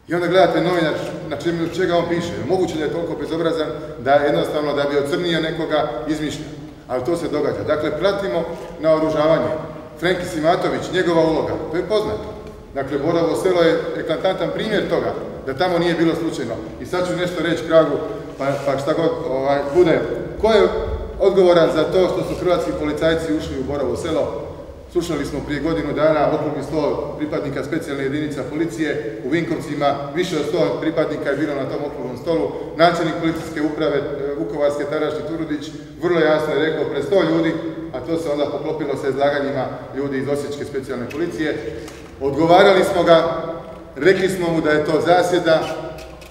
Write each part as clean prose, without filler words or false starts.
I onda gledate novinar na čega on piše. Moguće da je toliko bezobrazan da jednostavno da bi ocrnio nekoga izmišlja. Ali to se događa. Dakle, pratimo naoružavanje. Frenki Simatović, njegova uloga, to je poznato. Dakle, Borovo selo je eklatantan primjer toga, da tamo nije bilo slučajno. I sad ću nešto reći Kragu, pa šta god bude. Ko je odgovoran za to što su hrvatski policajci ušli u Borovo selo? Slušali smo prije godinu dana okrugli stol pripadnika specijalne jedinice policije u Vinkovcima, više od 100 pripadnika je bilo na tom okruglom stolu. Načelnik policijske uprave Vukovarske Tarašni Turudić vrlo jasno je rekao pred 100 ljudi, a to se onda poklopilo sa izlaganjima ljudi iz Osječke specijalne policije. Odgovarali smo ga, rekli smo mu da je to zasjeda,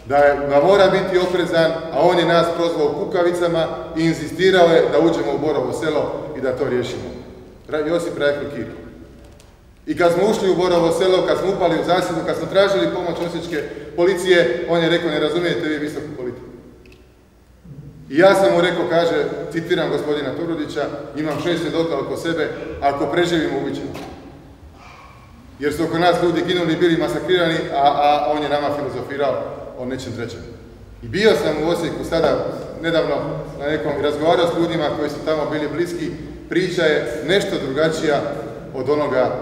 da mora biti oprezan, a on je nas prozvao kukavicama i insistirao je da uđemo u Borovo selo i da to riješimo. Josip Rajko Kiro. I kad smo ušli u Borovo selo, kad smo upali u zasjedu, kad smo tražili pomoć Osječke policije, on je rekao, ne razumijete vi visoku politiku. I ja sam mu rekao, kaže, citiram gospodina Turudića, imam 6 svjedoka oko sebe, ako preživimo, ubićemo. Jer su oko nas ljudi ginuli, bili masakrirani, a on je nama filozofirao o nečem trećem. I bio sam u Osijeku sada, nedavno, na nekom, razgovarao s ljudima koji su tamo bili bliski. Priča je nešto drugačija od onoga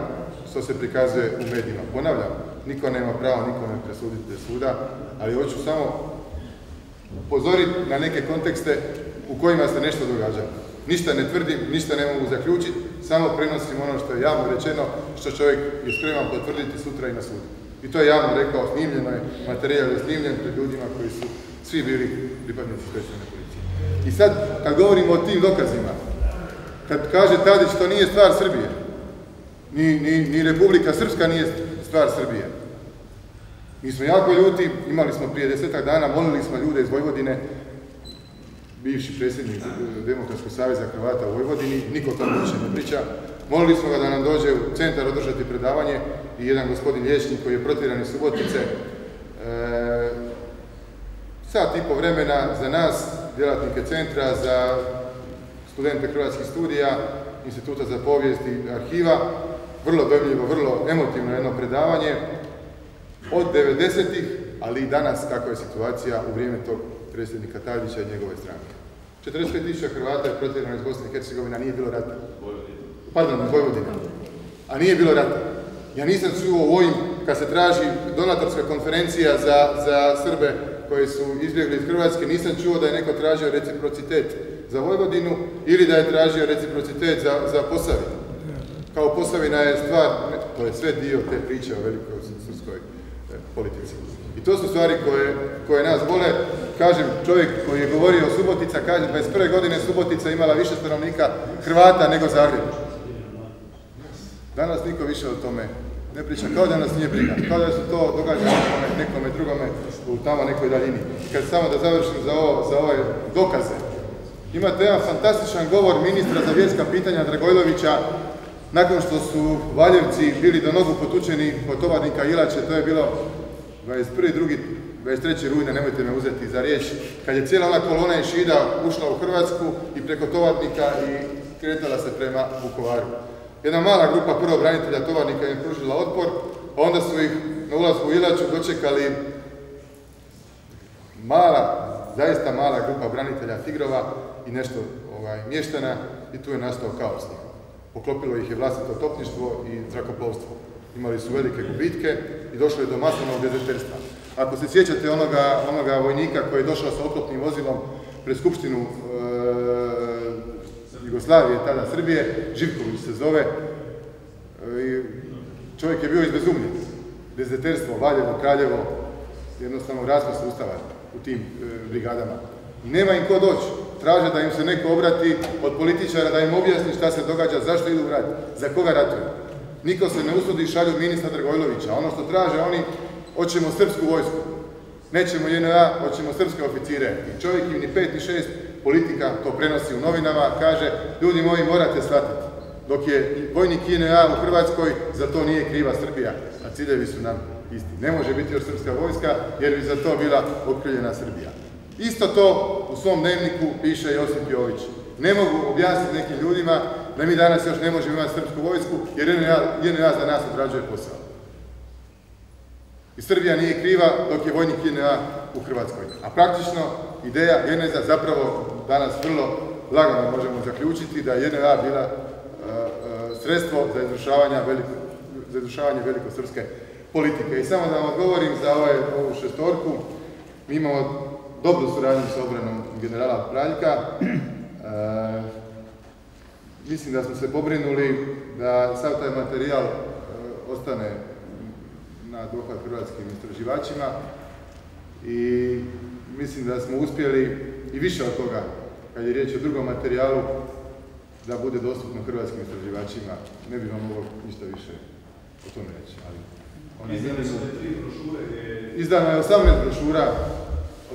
što se prikazuje u medijima. Ponavljam, niko nema pravo, nikome presuditi suda, ali hoću samo upozoriti na neke kontekste u kojima se nešto događa. Ništa ne tvrdim, ništa ne mogu zaključiti, samo prenosim ono što je javno rečeno, što čovjek je spreman potvrditi sutra i na sudu. I to je javno rekao, snimljeno je, materijal je snimljen pred ljudima koji su svi bili pripadnici specijalne policije. I sad, kad govorimo o tim dokazima, kad kaže Tadić, to nije stvar Srbije, ni Republika Srpska nije stvar Srbije. Mi smo jako ljuti, imali smo prije 10 dana, molili smo ljude iz Vojvodine, bivši predsjednik Demokratskog saveza Hrvata u Vojvodini, niko tamo više ne priča, molili smo ga da nam dođe u centar održati predavanje i jedan gospodin liječnik koji je protjeran iz Subotice, sat i po vremena za nas, djelatnike centra, za studente hrvatskih studija, Instituta za povijest i arhiva, vrlo dojmljivo, vrlo emotivno jedno predavanje od 90-ih, ali i danas kakva je situacija u vrijeme tog predsjednika Tadića i njegove stranke. 45.000 Hrvata je protjerano iz Bosne i Hercegovine, a nije bilo rata. Pardon, iz Vojvodine. A nije bilo rata. Ja nisam čuo u ovim, kad se traži donatorska konferencija za Srbe koji su izbjegli iz Hrvatske, nisam čuo da je neko tražio reciprocitet za Vojvodinu ili da je tražio reciprocitet za Posavinu. Kao Posavina je stvar, to je sve dio te priče o velikoj srpskoj politici. I to su stvari koje nas bole. Kažem, čovjek koji je govorio o Subotica, kaže 21. godine Subotica imala više stanovnika Hrvata nego Zagreb. Danas niko više o tome ne priča, kao da nas nije briga, kao da se to događa nekome drugome u tamo nekoj daljini. Kad samo da završim za ove dokaze. Imate jedan fantastičan govor ministra za vjerska pitanja Dragojlovića nakon što su Valjevci bili do nogu potučeni od tovarnika Ilače, to je bilo 23. rujna, nemojte me uzeti za riječ, kad je cijela ona kolona Ešida ušla u Hrvatsku i preko tovarnika i kretala se prema Vukovaru. Jedna mala grupa prvo branitelja tovarnika im pružila otpor, a onda su ih na ulasku u Ilaču dočekali zaista mala grupa branitelja Tigrova i nešto mještana i tu je nastao kaos. Poklopilo ih je vlastito topništvo i zrakoplovstvo. Imali su velike gubitke i došlo je do masovnog dezerterstva. Ako se sjećate onoga vojnika koji je došao sa oklopnim vozilom pred skupštinu Jugoslavije, tada Srbije, Živković se zove, čovjek je bio izbezumljen. Dezerterstvo, Valjevo, Kraljevo, jednostavno raspad sustava u tim brigadama. I nema im ko doći. Traže da im se neko obrati od političara, da im objasni šta se događa, zašto idu u rat, za koga ratuju. Niko se ne usudi, šalju ministra Dragojlovića. Ono što traže oni, hoćemo srpsku vojsku. Nećemo JNA, hoćemo srpske oficire. I čovjek im ni 5 ni 6 politika to prenosi u novinama, kaže, ljudi moji morate shvatiti. Dok je vojnik JNA u Hrvatskoj, za to nije kriva Srbija, a ciljevi su nam isti. Ne može biti još srpska vojska, jer bi za to bila okrivljena Srbija. Isto to u svom dnevniku piše Josip Jović. Ne mogu objasniti nekim ljudima da mi danas još ne možemo imati srpsku vojsku, jer JNA za nas odrađuje posao. I Srbija nije kriva dok je vojnik JNA u Hrvatskoj. A praktično ideja, geneza, zapravo danas vrlo lagano možemo zaključiti da je JNA bila sredstvo za izvršavanje velikosrpske politike. I samo da vam odgovorim za ovu šestorku, mi imamo dobru suradnju sa obranom generala Praljka. Mislim da smo se pobrinuli da sav taj materijal ostane na dohvat hrvatskim istraživačima i mislim da smo uspjeli i više od toga, kad je riječ o drugom materijalu, da bude dostupno hrvatskim istraživačima. Ne bih vam mogao ništa više o tome reći. Izdano je 18 brošura,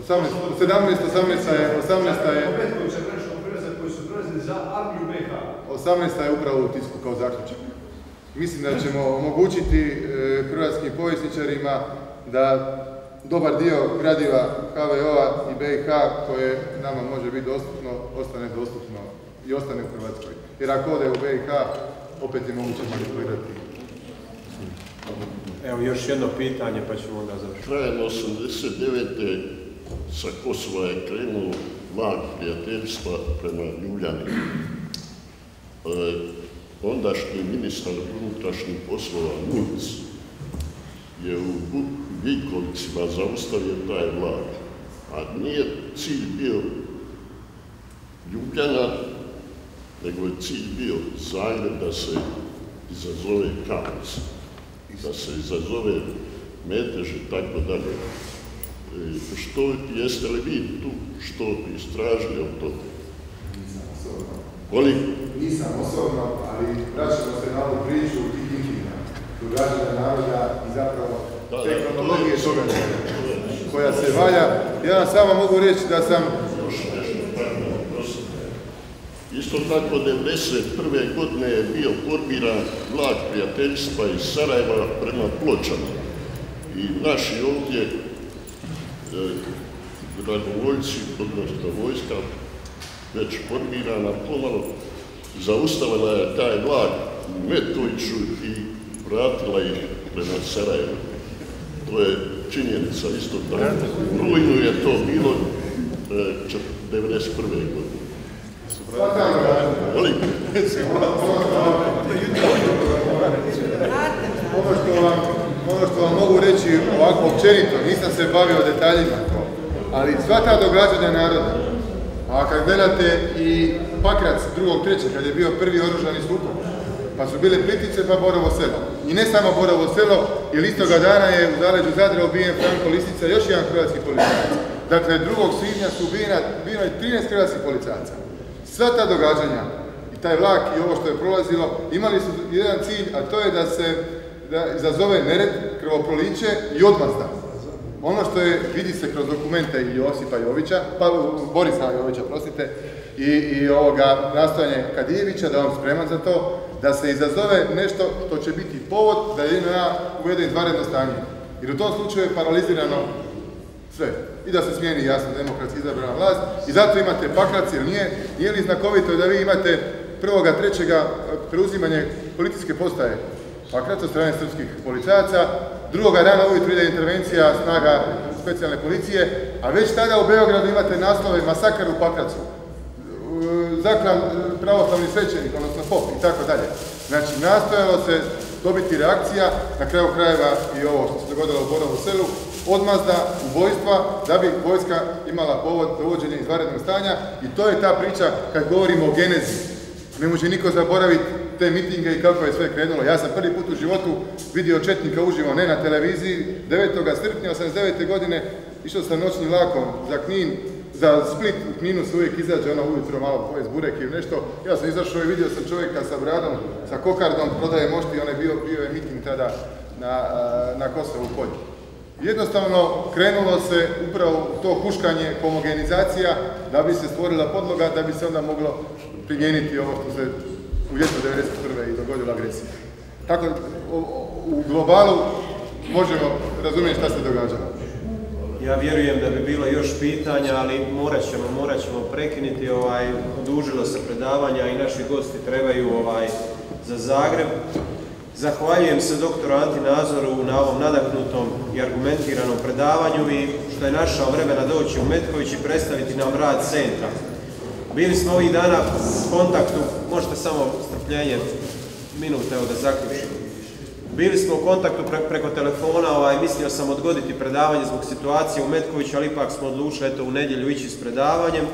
17, 18 je 18 je upravo u tisku kao zaključak. Mislim da ćemo omogućiti hrvatskim povjesničarima da dobar dio gradiva HVO-a i BiH koje nama može biti dostupno, ostane dostupno i ostane u Hrvatskoj. Jer ako ode u BiH, opet je moguće manipulirati. Evo još jedno pitanje pa ćemo onda završiti. Krajem 89. sa Kosova je krenuo vlak prijateljstva prema Ljubljani. Ondašnji ministar unutrašnjih poslova Nunc je u Vinkovcima zaustavio taj vlak, a nije cilj bio Ljubljana, nego je cilj bio Zagreb da se izazove kaos, da se izazove metež i tako dalje. Jeste li vi tu što istražili o tome? Nisam osobno, ali vraćamo se na ovu priču u tih intimina, događanja naroda i zapravo te kronologije događaja koja se valja. Ja vam samo mogu reći da sam... Isto tako, 1991. godine je bio formiran vlak prijateljstva iz Sarajeva prema Pločama. I naši ovdje dragovoljci, odnosno vojska, već formirana pomalo, zaustavila je taj vlak u Metkoviću i vratila ih prema Sarajevu. To je činjenica isto tako. U rujnu je to bilo 1991. godine. Ono što vam mogu reći ovako općenito, nisam se bavio detaljima, ali sva ta događanja naroda, a kad gledate i Pakrac 2.3. kad je bio prvi oružani sukob, pa su bile Plitvice pa Borovo selo. I ne samo Borovo selo, jer istoga dana je u zaleđu Zadra ubijen Franko Listica, još jedan hrvatski policajac. Dakle, 2. svibnja su ubijeno je 13 hrvatskih policajaca. Sva ta događanja i taj vlak i ovo što je prolazilo imali su jedan cilj, a to je da izazove nered, krvoproliće i odmazda. Ono što je, vidi se kroz dokumente i Josipa Jovića, Borisa Jovića, prostite, i ovoga nastojanje Kadijevića, da on spreman za to, da se izazove nešto što će biti povod da JNA uvede izvanredno stanje. Jer u tom slučaju je paralizirano sve. I da se smijeni jasno demokratski izabrana vlast. I zato imate Pakrac, jer nije li znakovito da vi imate 1.3. preuzimanje policijske postaje Pakrac od strane srpskih policajaca, drugoga dana ujutro ide intervencija snaga specijalne policije, a već tada u Beogradu imate naslove masakar u Pakracu, zaklan pravoslavni svećenik, odnosno pop i tako dalje. Znači, nastojalo se dobiti reakcija, na kraju krajeva i ovo što se dogodilo u Borovu selu, odmazda, ubojstva, da bi vojska imala povod za uvođenje izvanrednog stanja i to je ta priča kad govorimo o genezi. Ne može niko zaboraviti te mitinge i kako je sve krenulo. Ja sam prvi put u životu vidio četnika uživo, ne na televiziji, 9. srpnja 1989. godine išao sam noćnim vlakom za Knin, za Split, u Kninu se uvijek izađe ono ujutro malo pojest burek ili nešto. Ja sam izašao i vidio sam čovjeka sa bradom, sa kokardom, prodaje mošti, on je bio je miting tada na Kosovu polju. Jednostavno krenulo se upravo to huškanje, homogenizacija, da bi se stvorila podloga, da bi se onda moglo primijeniti ovo što se u ljetu 1991. i dogodila agresija. Tako, u globalu možemo razumjeti šta se događalo. Ja vjerujem da bi bilo još pitanja, ali morat ćemo prekinuti. Odužilo se predavanja i naši gosti trebaju za Zagreb. Zahvaljujem se doktoru Anti Nazoru na ovom nadahnutom i argumentiranom predavanju i što je našao vremena doći u Metković i predstaviti nam rad centra. Bili smo ovih dana u kontaktu, možete samo strpljenje, minute evo da zaključim. Bili smo u kontaktu preko telefona, mislio sam odgoditi predavanje zbog situacije u Metkoviću, ali ipak smo odlučili u nedjelju ići s predavanjem.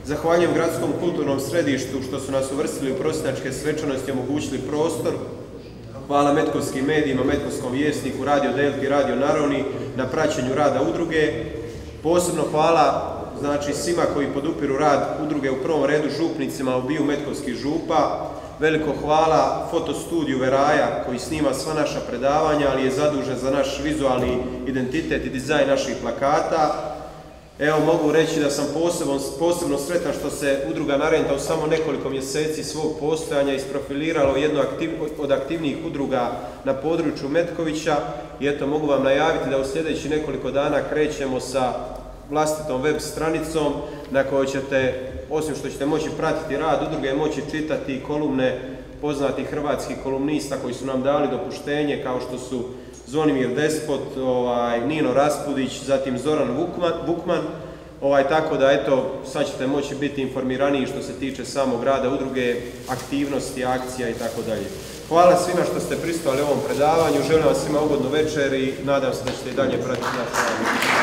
Zahvaljujem Gradskom kulturnom središtu što su nas uvrstili u prosinačke svečanosti i omogućili prostor. Hvala metkovskim medijima, Metkovskom vjesniku, Radio Delti i Radio Naroni na praćenju rada udruge. Posebno hvala svima koji podupiru rad udruge, u prvom redu župnicima obiju metkovskih župa. Veliko hvala fotostudiju Veraja koji snima sva naša predavanja, ali je zadužen za naš vizualni identitet i dizajn naših plakata. Evo, mogu reći da sam posebno sretan što se udruga Narenta u samo nekoliko mjeseci svog postojanja isprofiliralo jedno od aktivnijih udruga na području Metkovića i eto, mogu vam najaviti da u sljedećih nekoliko dana krećemo sa vlastitom web stranicom na kojoj ćete, osim što ćete moći pratiti rad udruge, moći čitati kolumne poznatih hrvatskih kolumnista koji su nam dali dopuštenje, kao što su Zvonimir Despot, Nino Raspudić, zatim Zoran Vukman, tako da eto, sad ćete moći biti informiraniji što se tiče samog rada udruge, aktivnosti, akcija i tako dalje. Hvala svima što ste prisustali ovom predavanju, želim vam svima ugodnu večer i nadam se da ćete i dalje pratiti naš rad.